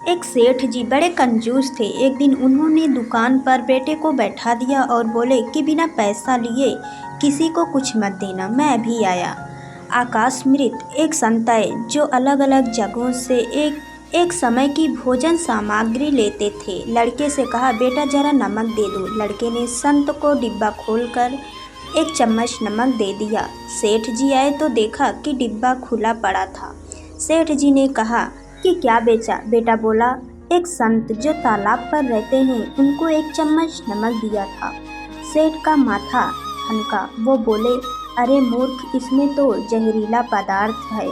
एक सेठ जी बड़े कंजूस थे। एक दिन उन्होंने दुकान पर बेटे को बैठा दिया और बोले कि बिना पैसा लिए किसी को कुछ मत देना, मैं अभी आया। आकाशमृत एक संत आए जो अलग अलग जगहों से एक समय की भोजन सामग्री लेते थे। लड़के से कहा, बेटा जरा नमक दे दो। लड़के ने संत को डिब्बा खोलकर एक चम्मच नमक दे दिया। सेठ जी आए तो देखा कि डिब्बा खुला पड़ा था। सेठ जी ने कहा कि क्या बेचा? बेटा बोला, एक संत जो तालाब पर रहते हैं उनको एक चम्मच नमक दिया था। सेठ का माथा ठनका। वो बोले, अरे मूर्ख, इसमें तो जहरीला पदार्थ है।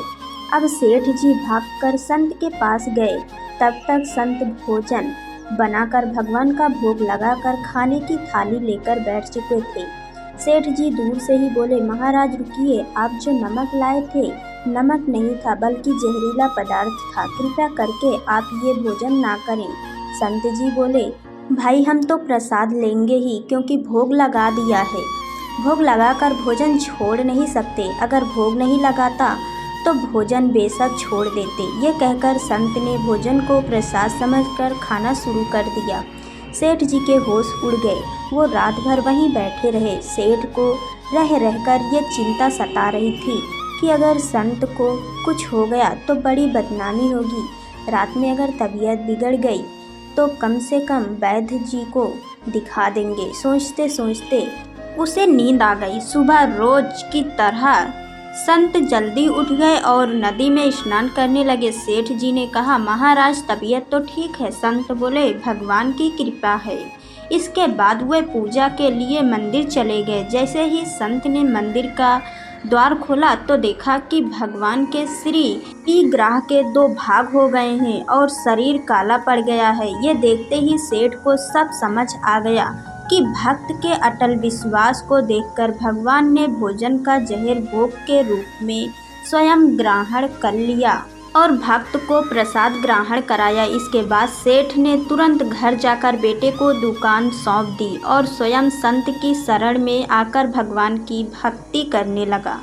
अब सेठ जी भागकर संत के पास गए। तब तक संत भोजन बनाकर भगवान का भोग लगाकर खाने की थाली लेकर बैठ चुके थे। सेठ जी दूर से ही बोले, महाराज रुकिए, आप जो नमक लाए थे नमक नहीं था बल्कि जहरीला पदार्थ था, कृपया करके आप ये भोजन ना करें। संत जी बोले, भाई हम तो प्रसाद लेंगे ही, क्योंकि भोग लगा दिया है। भोग लगाकर भोजन छोड़ नहीं सकते, अगर भोग नहीं लगाता तो भोजन बेशक छोड़ देते। ये कहकर संत ने भोजन को प्रसाद समझकर खाना शुरू कर दिया। सेठ जी के होश उड़ गए। वो रात भर वहीं बैठे रहे। सेठ को रह रहकर ये चिंता सता रही थी कि अगर संत को कुछ हो गया तो बड़ी बदनामी होगी। रात में अगर तबीयत बिगड़ गई तो कम से कम वैद्य जी को दिखा देंगे। सोचते सोचते उसे नींद आ गई। सुबह रोज की तरह संत जल्दी उठ गए और नदी में स्नान करने लगे। सेठ जी ने कहा, महाराज तबीयत तो ठीक है? संत बोले, भगवान की कृपा है। इसके बाद वे पूजा के लिए मंदिर चले गए। जैसे ही संत ने मंदिर का द्वार खोला तो देखा कि भगवान के श्री ग्राह के दो भाग हो गए हैं और शरीर काला पड़ गया है। ये देखते ही सेठ को सब समझ आ गया कि भक्त के अटल विश्वास को देखकर भगवान ने भोजन का जहर भोग के रूप में स्वयं ग्रहण कर लिया और भक्त को प्रसाद ग्रहण कराया। इसके बाद सेठ ने तुरंत घर जाकर बेटे को दुकान सौंप दी और स्वयं संत की शरण में आकर भगवान की भक्ति करने लगा।